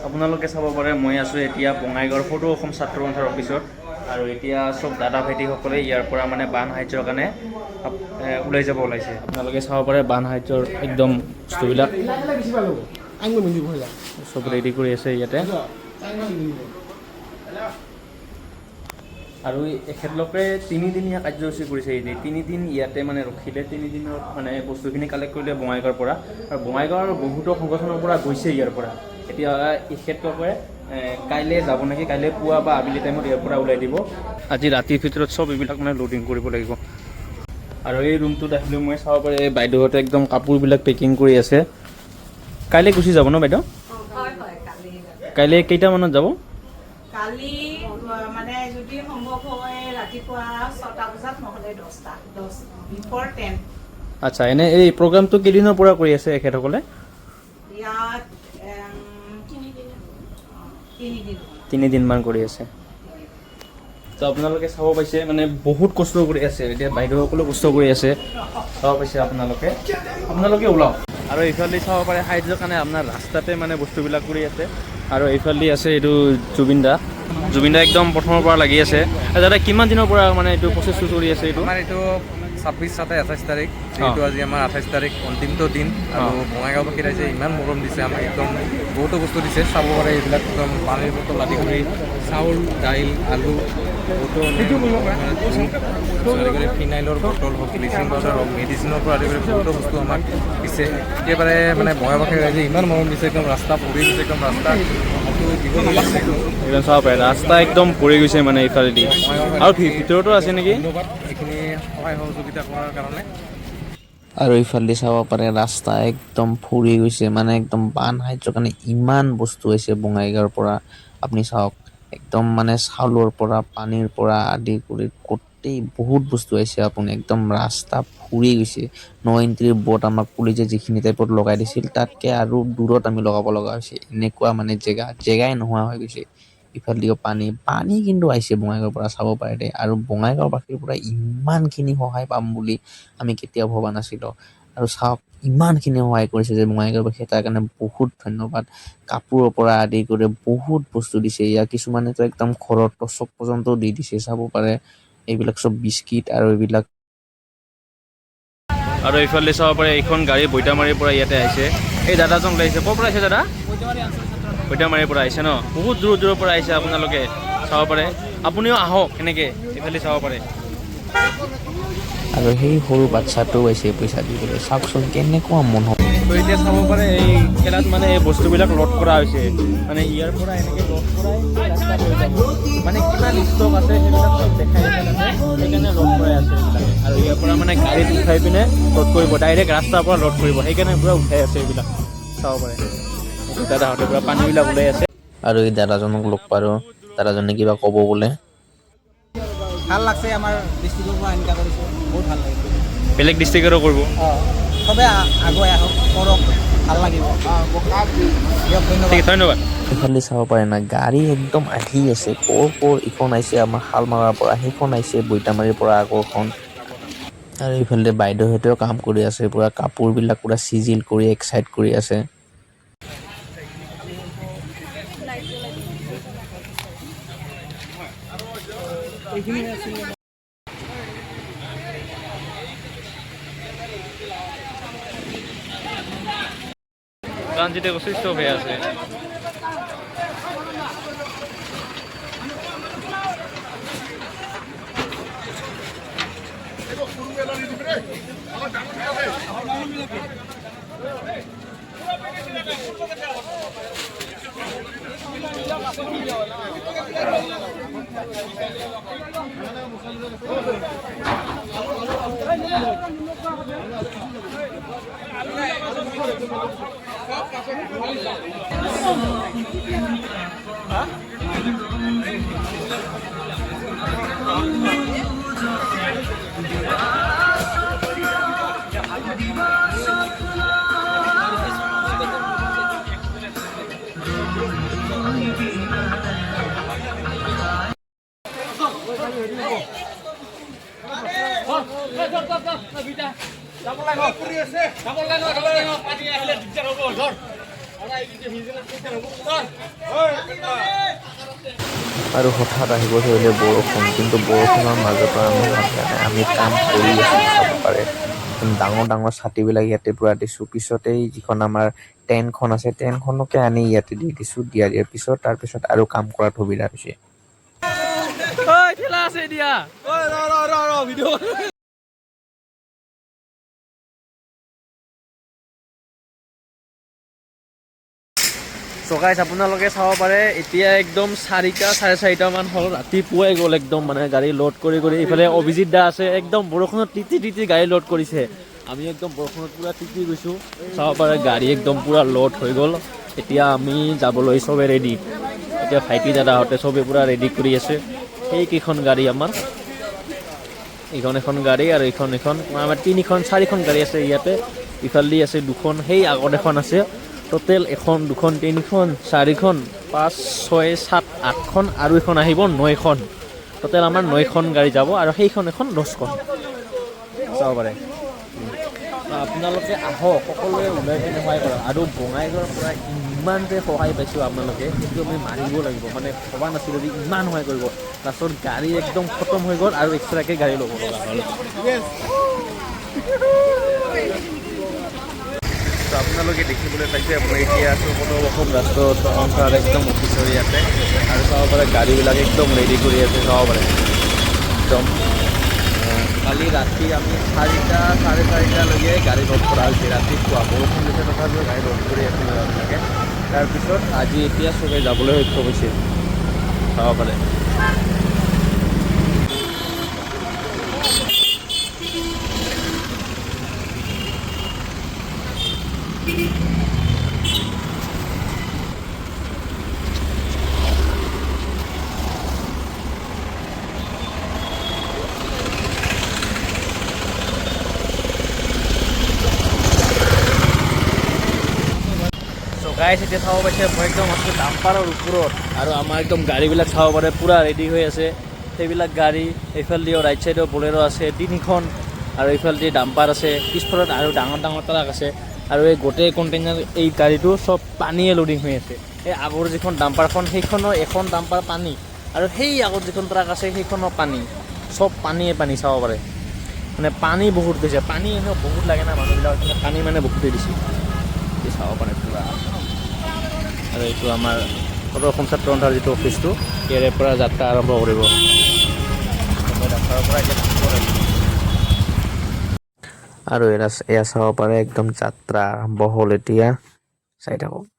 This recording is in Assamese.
আপোনালোকে চাব পাৰে মই আছোঁ এতিয়া বঙাইগাঁৱৰ সদৌ অসম ছাত্ৰ সন্থাৰ অফিচত আৰু এতিয়া চব দাদা ভাইটিসকলে ইয়াৰ পৰা মানে বান সাহায্যৰ কাৰণে ওলাই যাব ওলাইছে। আপোনালোকে চাব পাৰে বান সাহায্যৰ একদম বস্তুবিলাক চব ৰেডি কৰি আছে ইয়াতে। আৰু এখেতলোকে 3 দিনীয়া কাৰ্যসূচী কৰিছে। এই 3 দিন ইয়াতে মানে ৰখিলে, 3 দিনত মানে বস্তুখিনি কালেক্ট কৰিলে বঙাইগাঁৱৰ পৰা, আৰু বঙাইগাঁৱৰ বহুতো সংগঠনৰ পৰা গৈছে ইয়াৰ পৰা। এতিয়া এখেতলোকে কাইলৈ যাব নেকি, কাইলৈ পুৱা বা আবেলি টাইমত ইয়াৰ পৰা ওলাই দিব। আজি ৰাতিৰ ভিতৰত চব এইবিলাক মানে লোডিং কৰিব লাগিব। আৰু এই ৰুমটোত আহিলে মই চাব পাৰে এই বাইদেউহঁতে একদম কাপোৰবিলাক পেকিং কৰি আছে। কাইলৈ গুচি যাব ন বাইদেউ? কাইলৈ কেইটামানত যাব? কালি মানে যদি সম্ভৱ হয় ৰাতিপুৱা 6টা বজাত, নহ'লে 10টা, 10 before 10। আচ্ছা, এনে এই প্ৰগ্ৰামটো কেইদিনৰ পৰা কৰি আছে এখেতসকলে? ইয়াত 3 দিনমান কৰি আছে। তো আপোনালোকে চাব পাইছে মানে বহুত কষ্ট কৰি আছে। এতিয়া বাইদেউসকলেও কষ্ট কৰি আছে, চাব পাইছে আপোনালোকে ওলাওক। আৰু এইফালে চাব পাৰে সাহায্যৰ কাৰণে আপোনাৰ ৰাস্তাতে মানে বস্তুবিলাক কৰি আছে। আৰু এইফালে আছে এইটো জুবিন দা একদম প্ৰথমৰ পৰা লাগি আছে। দাদা কিমান দিনৰ পৰা মানে এইটো প্ৰচেছটো চলি আছে? আমাৰ এইটো 26 সাথে 28 তাৰিখ, যিহেতু আজি আমাৰ 28 তাৰিখ অন্তিমটো দিন। আৰু বঙাইগাঁওবাসী ৰাইজে ইমান মৰম দিছে আমাক, একদম বহুতো বস্তু দিছে। চাব পাৰে এইবিলাক একদম পানীৰ বটল আদি কৰি চাউল, দাইল, আলু, বহুতো ফিনাইলৰ বটল হওক, ব্লিচিং পাউডাৰ হওক, মেডিচিনৰ পৰা আদি কৰি বহুতো বস্তু আমাক দিছে। একেবাৰে মানে বঙাইগাঁওবাসী ৰাইজে ইমান মৰম দিছে, একদম ৰাস্তা পৰি গৈছে, একদম ৰাস্তা একদম চাব পাৰে ৰাস্তা একদম পৰি গৈছে মানে এইফালেদি, আৰু ভিতৰতো আছে নেকি। ধন্যবাদ এইখিনি সহায় সহযোগিতা কৰাৰ কাৰণে। আৰু ইফালে চাব পাৰে ৰাস্তা একদম ফুৰি গৈছে, মানে একদম বান সাহায্যৰ কাৰণে ইমান বস্তু হৈছে বঙাইগাঁৱৰ পৰা। আপুনি চাওক একদম মানে চাউলৰ পৰা, পানীৰ পৰা আদি কৰি গোটেই বহুত বস্তু আহিছে। আপুনি একদম ৰাস্তা ফুৰি গৈছে। 9 ইঞ্চিৰ বট আমাক পুলিচে যিখিনি টাইপত লগাই দিছিল, তাতকে আৰু দূৰত আমি লগাব লগা হৈছে। এনেকুৱা মানে জেগাই নোহোৱা হৈ গৈছে। ইফালেদিও পানী কিন্তু আহিছে বঙাইগাঁৱৰ পৰা, চাব পাৰে দেই। আৰু বঙাইগাঁওবাসীৰ পৰা ইমানখিনি সহায় পাম বুলি আমি কেতিয়াও ভবা নাছিলোঁ। আৰু চাওক ইমানখিনি সহায় কৰিছে যে বঙাইগাঁওবাসীয়ে, তাৰ কাৰণে বহুত ধন্যবাদ। কাপোৰৰ পৰা আদি কৰি বহুত বস্তু দিছে। ইয়াৰ কিছুমানেতো একদম ঘৰৰ টচক পৰ্যন্ত দি দিছে, চাব পাৰে। এইবিলাক চব বিস্কিট আৰু এইবিলাক। আৰু এইফালে চাব পাৰে এইখন গাড়ী বৈতামাৰীৰ পৰা ইয়াতে আহিছে। এই দাদাজন ওলাইছে, ক'ৰ পৰা আহিছে দাদা? বৈতামাৰীৰ পৰা আহিছে ন, বহুত দূৰৰ পৰা আহিছে। আপোনালোকে চাব পাৰে, আপুনিও আহক এনেকৈ, এইফালে চাব পাৰে। আৰু সেই সৰু বাচ্ছাটো আহিছে পইচা দিবলৈ, চাওকচোন কেনেকুৱা মনোভাৱ। তো এতিয়া চাব পাৰে এই খেলাত মানে এই বস্তুবিলাক লোড কৰা হৈছে, মানে ইয়াৰ পৰা এনেকৈ লোড কৰাই ৰাস্তাত লৈ যাব। মানে কিমান ষ্টক আছে সেইবিলাক চব দেখাই আছে তাতে, সেইকাৰণে লোড কৰাই আছে এইবিলাকে। আৰু ইয়াৰ পৰা মানে গাড়ীত উঠাই পিনে লোড কৰিব, ডাইৰেক্ট ৰাস্তাৰ পৰা লোড কৰিব, সেইকাৰণে পূৰা উঠাই আছে এইবিলাক, চাব পাৰে। দাদাহঁতৰ পৰা পানীবিলাক ওলাই আছে। আৰু এই দাদাজনক লগ পালোঁ, দাদাজনে কিবা ক'ব বোলে। ভাল লাগছে, আমাৰ ডিষ্ট্ৰিক্টৰ পৰা এনেকুৱা কৰিছে, বহুত ভাল লাগিছে। বেলেগ ডিষ্ট্ৰিক্টৰো কৰিব। চবে আগুৱাই আহক, কৰক, ভাল লাগিব। ধন্যবাদ। এইফালে চাব পাৰে না, গাড়ী একদম আহি আছে, ক'ৰ ইখন আহিছে আমাৰ শালমাৰাৰ পৰা, সেইখন আহিছে বৈতামাৰীৰ পৰা আগৰখন। আৰু এইফালে বাইদেউহঁতেও কাম কৰি আছে, পূৰা কাপোৰবিলাক পূৰা চিজিল কৰি এক চাইড কৰি আছে। ট্ৰানজিটে সুইচ অফ হয়ে আছে। আৰু হঠাৎ আহিব ধৰিলে বৰষুণ, কিন্তু বৰষুণৰ মাজতো আমি কাম কৰি আছোঁ চাব পাৰে। ডাঙৰ ডাঙৰ ছাতিবিলাক ইয়াতে পূৰা দিছোঁ। পিছতেই যিখন আমাৰ টেণ্টখন আছে, টেণ্টখনকে আনি ইয়াতে দি দিছোঁ। দিয়াৰ পিছত তাৰপিছত আৰু কাম কৰাত সুবিধা হৈছে। So guys, আপোনালোকে চাব পাৰে এতিয়া একদম 4টা 4:30 মান হ'ল, ৰাতিপুৱাই গ'ল একদম মানে গাড়ী লোড কৰি ইফালে অভিজিত দা আছে একদম বৰষুণত তিতি গাড়ী লোড কৰিছে। আমি একদম বৰষুণত পুৰা তিতি গৈছোঁ। চাব পাৰে গাড়ী একদম পুৰা লোড হৈ গ'ল। এতিয়া আমি যাবলৈ চবে ৰেডি। এতিয়া ভাইটি দাদাহঁতে চবে পুৰা ৰেডি কৰি আছে। সেইকেইখন গাড়ী আমাৰ, এইখন এখন গাড়ী আৰু এইখন আমাৰ 3খন 4খন গাড়ী আছে ইয়াতে। ইফালে আছে 2খন, সেই আগত এখন আছে। টোটেল 1 2 3 4 5 6 7 8খন আৰু এখন আহিব 9খন। টোটেল আমাৰ 9খন গাড়ী যাব আৰু সেইখন এখন 10খন। চাব পাৰে আপোনালোকে আহক, সকলোৱে ওলাই কিনে সহায় কৰক। আৰু বঙাইগাঁৱৰ পৰা ইমান যে সহায় পাইছোঁ আপোনালোকে, সেইটো আমি মাৰিব লাগিব। মানে ভবা নাছিলোঁ যে ইমান সহায় কৰিব। লাষ্টত গাড়ী একদম খতম হৈ গ'ল আৰু এক্সট্ৰাকৈ গাড়ী ল'ব লগা হ'ল। আপোনালোকে দেখিবলৈ পাইছে, মই এতিয়া আছোঁ অসম ৰাষ্ট্ৰ সংস্থাৰ একদম অফিচৰ ইয়াতে। আৰু চাব পাৰে গাড়ীবিলাক একদম ৰেডি কৰি আছে। চাব পাৰে একদম কালি ৰাতি আমি 4টা 4:30লৈকে গাড়ী লোড কৰা হৈছে। ৰাতিপুৱা বৰষুণ দিছে তথাপিও গাড়ী লোড কৰি আছে আপোনালোকে। তাৰপিছত আজি এতিয়া চবে যাবলৈ সক্ষম হৈছে। চাব পাৰে গাইছ, এতিয়া চাব পাইছে মই একদম আছোঁ ডাম্পাৰৰ ওপৰত। আৰু আমাৰ একদম গাড়ীবিলাক চাব পাৰে পূৰা ৰেডি হৈ আছে। সেইবিলাক গাড়ী এইফালেদিও ৰাইট চাইডেও বলেৰো আছে 3খন, আৰু এইফালেদি ডাম্পাৰ আছে। পিছফালত আৰু ডাঙৰ ট্ৰাক আছে। আৰু এই গোটেই কণ্টেইনাৰ এই গাড়ীটো চব পানীয়ে লোডিং হৈ আছে। এই আগৰ যিখন ডাম্পাৰখন সেইখনৰ এখন ডাম্পাৰ পানী, আৰু সেই আগত যিখন ট্ৰাক আছে সেইখনৰ পানী, চব পানীয়ে পানী। চাব পাৰে মানে পানী বহুত গৈছে। পানী এনেও বহুত লাগে না মানুহবিলাকৰ, কিন্তু পানী মানে বহুত হৈ দিছে। চাব পাৰে পূৰা। আৰু এইটো আমাৰ অসম ছাত্ৰ সন্থাৰ যিটো অফিচটো, ইয়াৰে পৰা যাত্ৰা আৰম্ভ কৰিব। আৰু এয়া চাব পাৰে একদম যাত্ৰা আৰম্ভ হ'ল এতিয়া। চাই থাকক।